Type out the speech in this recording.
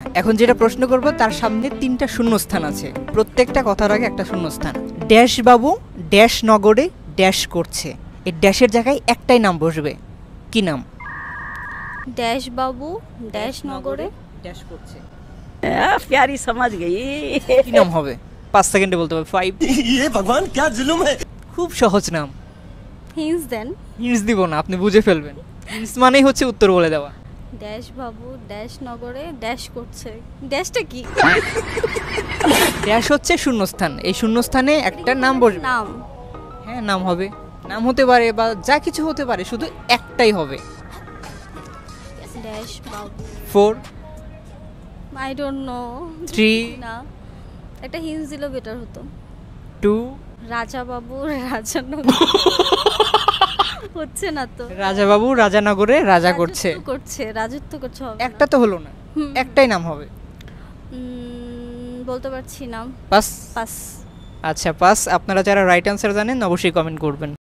এখন যেটা প্রশ্ন করব তার সামনে তিনটা শূন্যস্থান আছে, প্রত্যেকটা কথার আগে একটা শূন্যস্থান। ড্যাশ বাবু ড্যাশ নগরে ড্যাশ করছে, এই ড্যাশের জায়গায় একটাই নাম বসবে, কি নাম? डैश बाबू डैश नगरे ড্যাশ করছে, प्यारी समझ गई। কি নাম হবে? 5 সেকেন্ডে বলতে হবে। 5। ये भगवान क्या जुल्म है। খুব সহজ নাম। हिंस देन হিন্টস দিব না, আপনি বুঝে ফেলবেন। হিন্টস মানেই হচ্ছে উত্তর বলে দেওয়া। डैश बाबू डैश नगरे डैश করছে ড্যাশটা কি ড্যাশ হচ্ছে শূন্যস্থান, এই শূন্যস্থানে একটা নাম বসবে। নাম হ্যাঁ, নাম হবে, নাম হতে পারে বা যা কিছু হতে পারে, শুধু একটাই হবে। Dash Babu 4 I don't know 3 না একটা হিন্স দিলে বেটার হতো 2 রাজা বাবু রাজা হচ্ছে না তো রাজা বাবু রাজানগরে রাজা করছে, রাজত্ব করছে হবে একটা তো হলো না, একটাই নাম হবে। বলতে পারছি না পাস। পাস আচ্ছা, পাস। আপনারা যারা রাইট অ্যান্সার জানেন অবশ্যই কমেন্ট করবেন।